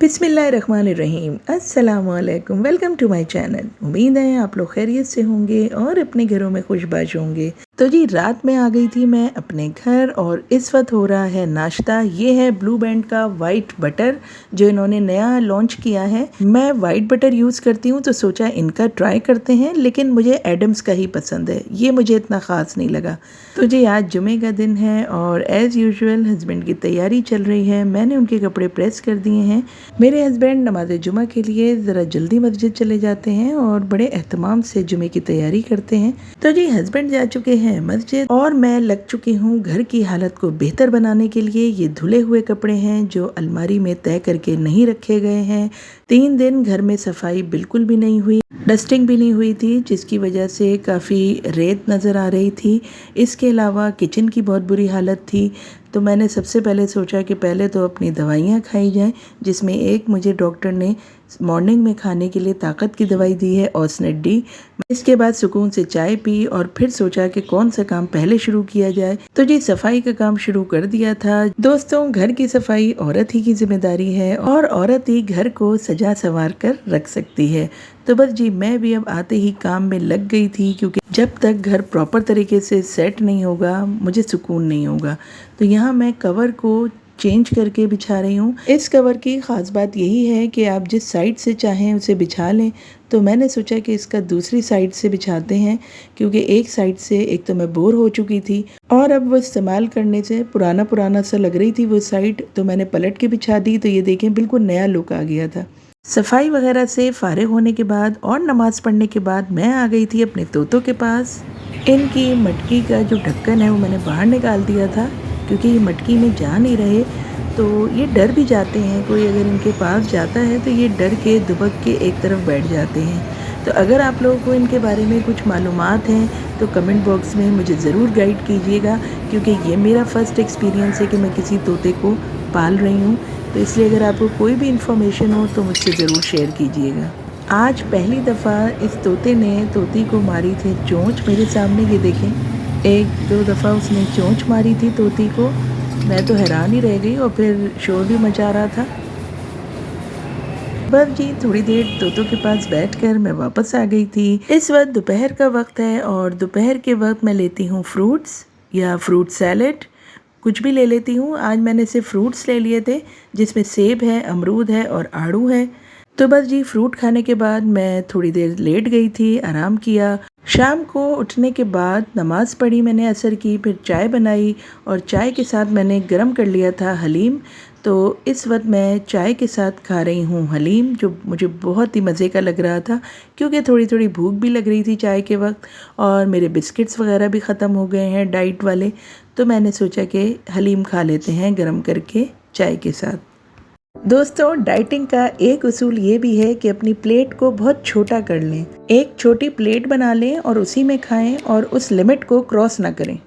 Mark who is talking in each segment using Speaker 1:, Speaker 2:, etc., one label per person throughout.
Speaker 1: बिस्मिल्लाहिर्रहमानिर्रहीम। अस्सलामुअलैकुम। Welcome to my channel. उम्मीद है आप लोग खैरियत से होंगे और अपने घरों में खुशबाश होंगे। तो जी रात में आ गई थी मैं अपने घर और इस वक्त हो रहा है नाश्ता। ये है ब्लू बैंड का वाइट बटर जो इन्होंने नया लॉन्च किया है। मैं वाइट बटर यूज़ करती हूँ तो सोचा इनका ट्राई करते हैं, लेकिन मुझे एडम्स का ही पसंद है, ये मुझे इतना ख़ास नहीं लगा। तो जी आज जुमे का दिन है और एज़ यूजुअल हस्बैंड की तैयारी चल रही है। मैंने उनके कपड़े प्रेस कर दिए हैं। मेरे हस्बैंड नमाज जुमा के लिए ज़रा जल्दी मस्जिद चले जाते हैं और बड़े एहतमाम से जुमे की तैयारी करते हैं। तो जी हस्बैंड जा चुके हैं मस्जिद और मैं लग चुकी हूँ घर की हालत को बेहतर बनाने के लिए। ये धुले हुए कपड़े हैं जो अलमारी में तय करके नहीं रखे गए हैं। 3 दिन घर में सफाई बिल्कुल भी नहीं हुई, डस्टिंग भी नहीं हुई थी, जिसकी वजह से काफ़ी रेत नज़र आ रही थी। इसके अलावा किचन की बहुत बुरी हालत थी। तो मैंने सबसे पहले सोचा कि पहले तो अपनी दवाइयाँ खाई जाएं, जिसमें एक मुझे डॉक्टर ने मॉर्निंग में खाने के लिए ताकत की दवाई दी है ऑसनेट डी। इसके बाद सुकून से चाय पी और फिर सोचा कि कौन सा काम पहले शुरू किया जाए। तो जी सफाई का काम शुरू कर दिया था। दोस्तों घर की सफाई औरत ही की जिम्मेदारी है और औरत ही घर को सजा संवार कर रख सकती है। तो बस जी मैं भी अब आते ही काम में लग गई थी, क्योंकि जब तक घर प्रॉपर तरीके से सेट नहीं होगा मुझे सुकून नहीं होगा। तो यहाँ मैं कवर को चेंज करके बिछा रही हूँ। इस कवर की ख़ास बात यही है कि आप जिस साइड से चाहें उसे बिछा लें। तो मैंने सोचा कि इसका दूसरी साइड से बिछाते हैं, क्योंकि एक साइड से एक तो मैं बोर हो चुकी थी और अब वो इस्तेमाल करने से पुराना सा लग रही थी वो साइड। तो मैंने पलट के बिछा दी। तो ये देखें बिल्कुल नया लुक आ गया था। सफाई वगैरह से फारिग होने के बाद और नमाज़ पढ़ने के बाद मैं आ गई थी अपने तोतों के पास। इनकी मटकी का जो ढक्कन है वो मैंने बाहर निकाल दिया था, क्योंकि ये मटकी में जा नहीं रहे तो ये डर भी जाते हैं। कोई अगर इनके पास जाता है तो ये डर के दुबक के एक तरफ बैठ जाते हैं। तो अगर आप लोगों को इनके बारे में कुछ मालूमात हैं तो कमेंट बॉक्स में मुझे ज़रूर गाइड कीजिएगा, क्योंकि ये मेरा फ़र्स्ट एक्सपीरियंस है कि मैं किसी तोते को पाल रही हूँ। तो इसलिए अगर आपको कोई भी इन्फॉर्मेशन हो तो मुझसे ज़रूर शेयर कीजिएगा। आज पहली दफ़ा इस तोते ने तोती को मारी थी चोंच मेरे सामने। ये देखें 1-2 दफ़ा उसने चोंच मारी थी तोती को। मैं तो हैरान ही रह गई और फिर शोर भी मचा रहा था। बस जी थोड़ी देर तोतों के पास बैठकर मैं वापस आ गई थी। इस वक्त दोपहर का वक्त है और दोपहर के वक्त मैं लेती हूँ फ्रूट्स या फ्रूट सैलेड, कुछ भी ले लेती हूँ। आज मैंने सिर्फ फ्रूट्स ले लिए थे, जिसमें सेब है, अमरूद है और आड़ू है। तो बस जी फ्रूट खाने के बाद मैं थोड़ी देर लेट गई थी, आराम किया। शाम को उठने के बाद नमाज़ पढ़ी मैंने असर की, फिर चाय बनाई और चाय के साथ मैंने गरम कर लिया था हलीम। तो इस वक्त मैं चाय के साथ खा रही हूँ हलीम, जो मुझे बहुत ही मज़े का लग रहा था, क्योंकि थोड़ी थोड़ी भूख भी लग रही थी चाय के वक्त और मेरे बिस्किट्स वगैरह भी ख़त्म हो गए हैं डाइट वाले। तो मैंने सोचा कि हलीम खा लेते हैं गरम करके चाय के साथ। दोस्तों डाइटिंग का एक उसूल ये भी है कि अपनी प्लेट को बहुत छोटा कर लें। एक छोटी प्लेट बना लें और उसी में खाएं और उस लिमिट को क्रॉस ना करें।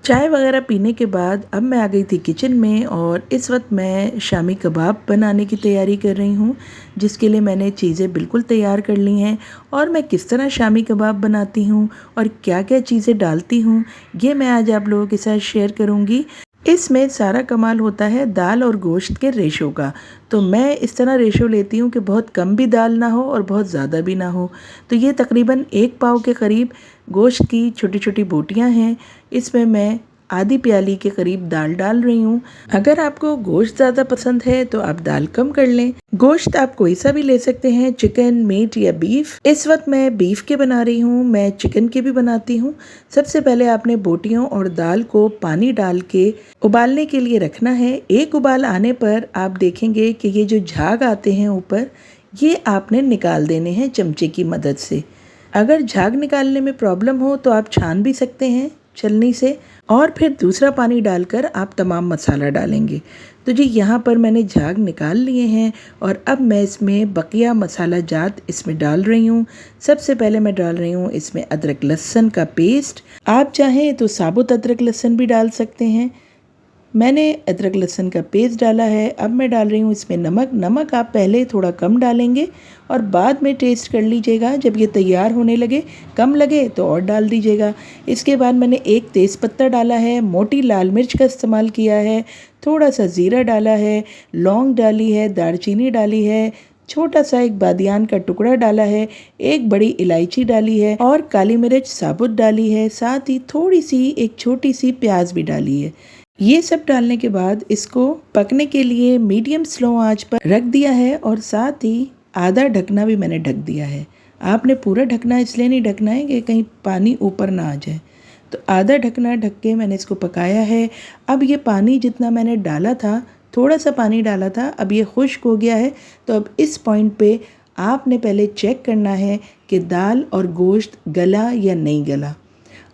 Speaker 1: चाय वगैरह पीने के बाद अब मैं आ गई थी किचन में और इस वक्त मैं शामी कबाब बनाने की तैयारी कर रही हूँ, जिसके लिए मैंने चीज़ें बिल्कुल तैयार कर ली हैं। और मैं किस तरह शामी कबाब बनाती हूँ और क्या क्या चीज़ें डालती हूँ ये मैं आज आप लोगों के साथ शेयर करूँगी। इसमें सारा कमाल होता है दाल और गोश्त के रेशो का। तो मैं इस तरह रेशो लेती हूँ कि बहुत कम भी दाल ना हो और बहुत ज़्यादा भी ना हो। तो ये तकरीबन 1 पाव के करीब गोश्त की छोटी छोटी बोटियाँ हैं। इसमें मैं आधी प्याली के करीब दाल डाल रही हूँ। अगर आपको गोश्त ज़्यादा पसंद है तो आप दाल कम कर लें। गोश्त आप कोई सा भी ले सकते हैं, चिकन, मीट या बीफ। इस वक्त मैं बीफ के बना रही हूँ, मैं चिकन के भी बनाती हूँ। सबसे पहले आपने बोटियों और दाल को पानी डाल के उबालने के लिए रखना है। एक उबाल आने पर आप देखेंगे कि ये जो झाग आते हैं ऊपर, ये आपने निकाल देने हैं चमचे की मदद से। अगर झाग निकालने में प्रॉब्लम हो तो आप छान भी सकते हैं छलनी से और फिर दूसरा पानी डालकर आप तमाम मसाला डालेंगे। तो जी यहाँ पर मैंने झाग निकाल लिए हैं और अब मैं इसमें बकिया मसाला जात इसमें डाल रही हूँ। सबसे पहले मैं डाल रही हूँ इसमें अदरक लहसुन का पेस्ट। आप चाहें तो साबुत अदरक लहसुन भी डाल सकते हैं। मैंने अदरक लहसुन का पेस्ट डाला है। अब मैं डाल रही हूँ इसमें नमक। नमक आप पहले थोड़ा कम डालेंगे और बाद में टेस्ट कर लीजिएगा। जब ये तैयार होने लगे, कम लगे तो और डाल दीजिएगा। इसके बाद मैंने एक तेज़पत्ता डाला है, मोटी लाल मिर्च का इस्तेमाल किया है, थोड़ा सा ज़ीरा डाला है, लौंग डाली है, दालचीनी डाली है, छोटा सा एक बादियान का टुकड़ा डाला है, एक बड़ी इलायची डाली है और काली मिर्च साबुत डाली है। साथ ही थोड़ी सी एक छोटी सी प्याज भी डाली है। ये सब डालने के बाद इसको पकने के लिए मीडियम स्लो आंच पर रख दिया है और साथ ही आधा ढकना भी मैंने ढक दिया है। आपने पूरा ढकना इसलिए नहीं ढकना है कि कहीं पानी ऊपर ना आ जाए, तो आधा ढकना ढक के मैंने इसको पकाया है। अब ये पानी जितना मैंने डाला था, थोड़ा सा पानी डाला था, अब ये खुश्क हो गया है। तो अब इस पॉइंट पे आपने पहले चेक करना है कि दाल और गोश्त गला या नहीं गला।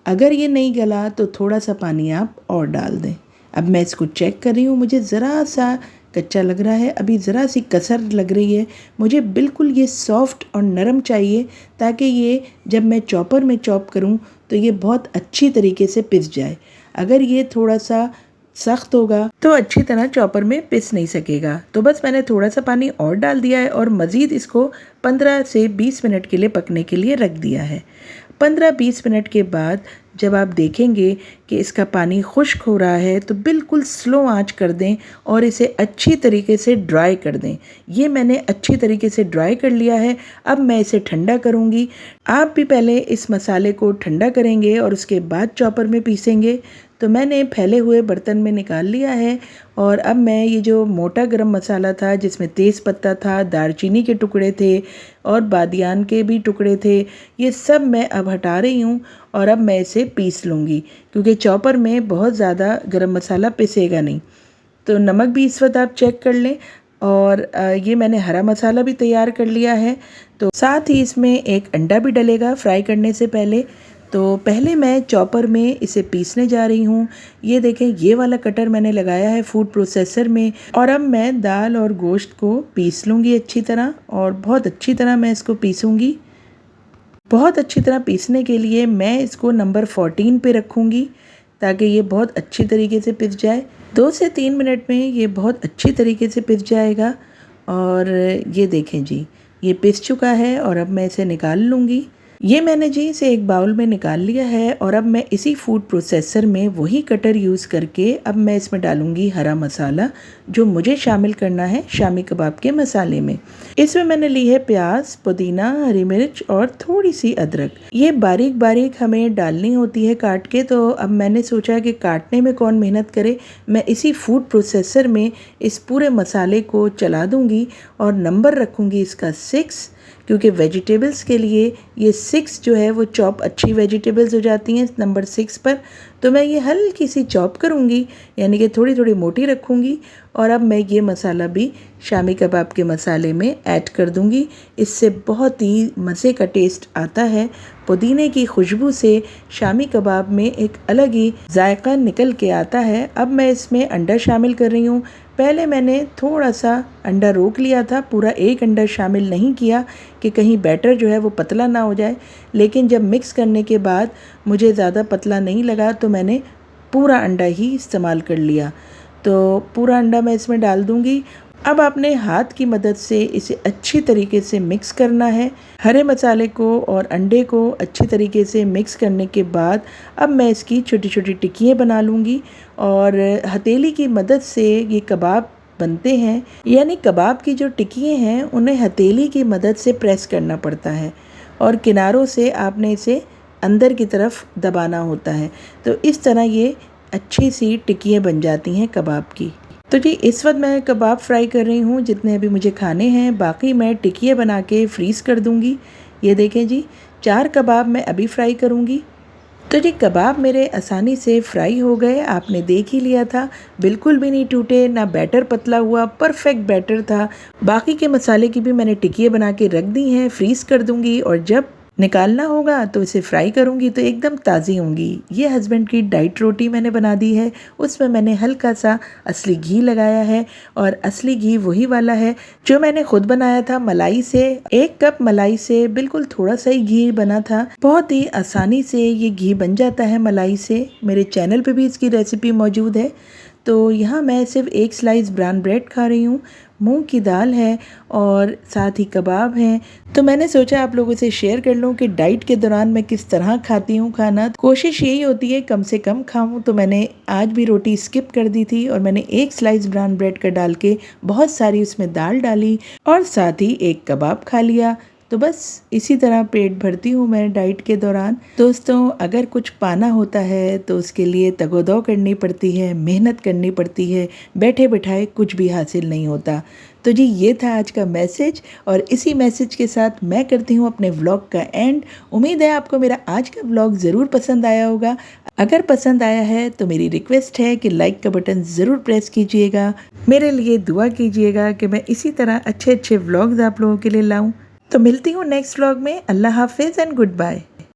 Speaker 1: अगर ये नहीं गला तो थोड़ा सा पानी आप और डाल दें। अब मैं इसको चेक कर रही हूँ, मुझे ज़रा सा कच्चा लग रहा है, अभी ज़रा सी कसर लग रही है। मुझे बिल्कुल ये सॉफ्ट और नरम चाहिए ताकि ये जब मैं चॉपर में चॉप करूँ तो ये बहुत अच्छी तरीके से पिस जाए। अगर ये थोड़ा सा सख्त होगा तो अच्छी तरह चॉपर में पिस नहीं सकेगा। तो बस मैंने थोड़ा सा पानी और डाल दिया है और मज़ीद इसको 15 से 20 मिनट के लिए पकने के लिए रख दिया है। 15-20 मिनट के बाद जब आप देखेंगे कि इसका पानी खुश्क हो रहा है तो बिल्कुल स्लो आंच कर दें और इसे अच्छी तरीके से ड्राई कर दें। ये मैंने अच्छी तरीके से ड्राई कर लिया है। अब मैं इसे ठंडा करूँगी। आप भी पहले इस मसाले को ठंडा करेंगे और उसके बाद चॉपर में पीसेंगे। तो मैंने फैले हुए बर्तन में निकाल लिया है और अब मैं ये जो मोटा गरम मसाला था जिसमें तेज़ पत्ता था, दालचीनी के टुकड़े थे और बादियान के भी टुकड़े थे, ये सब मैं अब हटा रही हूँ और अब मैं इसे पीस लूँगी क्योंकि चॉपर में बहुत ज़्यादा गरम मसाला पिसेगा नहीं। तो नमक भी इस वक्त आप चेक कर लें और ये मैंने हरा मसाला भी तैयार कर लिया है। तो साथ ही इसमें एक अंडा भी डलेगा फ्राई करने से पहले। तो पहले मैं चॉपर में इसे पीसने जा रही हूँ। ये देखें, ये वाला कटर मैंने लगाया है फूड प्रोसेसर में और अब मैं दाल और गोश्त को पीस लूँगी अच्छी तरह और बहुत अच्छी तरह मैं इसको पीसूँगी। बहुत अच्छी तरह पीसने के लिए मैं इसको नंबर 14 पे रखूँगी ताकि ये बहुत अच्छी तरीके से पिस जाए। 2 से 3 मिनट में ये बहुत अच्छी तरीके से पिस जाएगा। और ये देखें जी, ये पिस चुका है और अब मैं इसे निकाल लूँगी। ये मैंने जी इसे एक बाउल में निकाल लिया है और अब मैं इसी फूड प्रोसेसर में वही कटर यूज़ करके अब मैं इसमें डालूँगी हरा मसाला जो मुझे शामिल करना है शामी कबाब के मसाले में। इसमें मैंने ली है प्याज, पुदीना, हरी मिर्च और थोड़ी सी अदरक। ये बारीक बारीक हमें डालनी होती है काट के, तो अब मैंने सोचा कि काटने में कौन मेहनत करे, मैं इसी फूड प्रोसेसर में इस पूरे मसाले को चला दूँगी और नंबर रखूँगी इसका 6 क्योंकि वेजिटेबल्स के लिए ये 6 जो है वो चॉप अच्छी वेजिटेबल्स हो जाती हैं नंबर 6 पर। तो मैं ये हल्की सी चॉप करूँगी यानी कि थोड़ी थोड़ी मोटी रखूँगी और अब मैं ये मसाला भी शामी कबाब के मसाले में ऐड कर दूँगी। इससे बहुत ही मज़े का टेस्ट आता है। पुदीने की खुशबू से शामी कबाब में एक अलग ही जायका निकल के आता है। अब मैं इसमें अंडा शामिल कर रही हूँ। पहले मैंने थोड़ा सा अंडा रोक लिया था, पूरा एक अंडा शामिल नहीं किया कि कहीं बैटर जो है वो पतला ना हो जाए, लेकिन जब मिक्स करने के बाद मुझे ज़्यादा पतला नहीं लगा तो मैंने पूरा अंडा ही इस्तेमाल कर लिया। तो पूरा अंडा मैं इसमें डाल दूँगी। अब आपने हाथ की मदद से इसे अच्छी तरीके से मिक्स करना है। हरे मसाले को और अंडे को अच्छी तरीके से मिक्स करने के बाद अब मैं इसकी छोटी छोटी टिक्कियाँ बना लूँगी और हथेली की मदद से ये कबाब बनते हैं, यानी कबाब की जो टिक्कियाँ हैं उन्हें हथेली की मदद से प्रेस करना पड़ता है और किनारों से आपने इसे अंदर की तरफ दबाना होता है। तो इस तरह ये अच्छी सी टिक्कियाँ बन जाती हैं कबाब की। तो जी इस वक्त मैं कबाब फ्राई कर रही हूँ जितने अभी मुझे खाने हैं, बाकी मैं टिक्कियाँ बना के फ्रीज़ कर दूँगी। ये देखें जी, 4 कबाब मैं अभी फ्राई करूँगी। तो जी कबाब मेरे आसानी से फ्राई हो गए, आपने देख ही लिया था, बिल्कुल भी नहीं टूटे, ना बैटर पतला हुआ, परफेक्ट बैटर था। बाकी के मसाले की भी मैंने टिक्कियाँ बना के रख दी हैं, फ्रीज़ कर दूँगी और जब निकालना होगा तो इसे फ्राई करूँगी तो एकदम ताज़ी होंगी। ये हस्बैंड की डाइट रोटी मैंने बना दी है, उसमें मैंने हल्का सा असली घी लगाया है और असली घी वही वाला है जो मैंने खुद बनाया था मलाई से। 1 कप मलाई से बिल्कुल थोड़ा सा ही घी बना था। बहुत ही आसानी से ये घी बन जाता है मलाई से। मेरे चैनल पे भी इसकी रेसिपी मौजूद है। तो यहाँ मैं सिर्फ एक स्लाइस ब्राउन ब्रेड खा रही हूँ, मूंग की दाल है और साथ ही कबाब हैं। तो मैंने सोचा आप लोगों से शेयर कर लूँ कि डाइट के दौरान मैं किस तरह खाती हूँ खाना। कोशिश यही होती है कम से कम खाऊँ, तो मैंने आज भी रोटी स्किप कर दी थी और मैंने एक स्लाइस ब्राउन ब्रेड का डाल के बहुत सारी उसमें दाल डाली और साथ ही एक कबाब खा लिया। तो बस इसी तरह पेट भरती हूँ मैं डाइट के दौरान। दोस्तों, अगर कुछ पाना होता है तो उसके लिए तगोदौ करनी पड़ती है, मेहनत करनी पड़ती है, बैठे बैठाए कुछ भी हासिल नहीं होता। तो जी, ये था आज का मैसेज और इसी मैसेज के साथ मैं करती हूँ अपने व्लॉग का एंड। उम्मीद है आपको मेरा आज का व्लॉग ज़रूर पसंद आया होगा। अगर पसंद आया है तो मेरी रिक्वेस्ट है कि लाइक का बटन ज़रूर प्रेस कीजिएगा, मेरे लिए दुआ कीजिएगा कि मैं इसी तरह अच्छे अच्छे व्लॉग्स आप लोगों के लिए लाऊं। तो मिलती हूँ नेक्स्ट व्लॉग में। अल्लाह हाफिज़ एंड गुड बाय।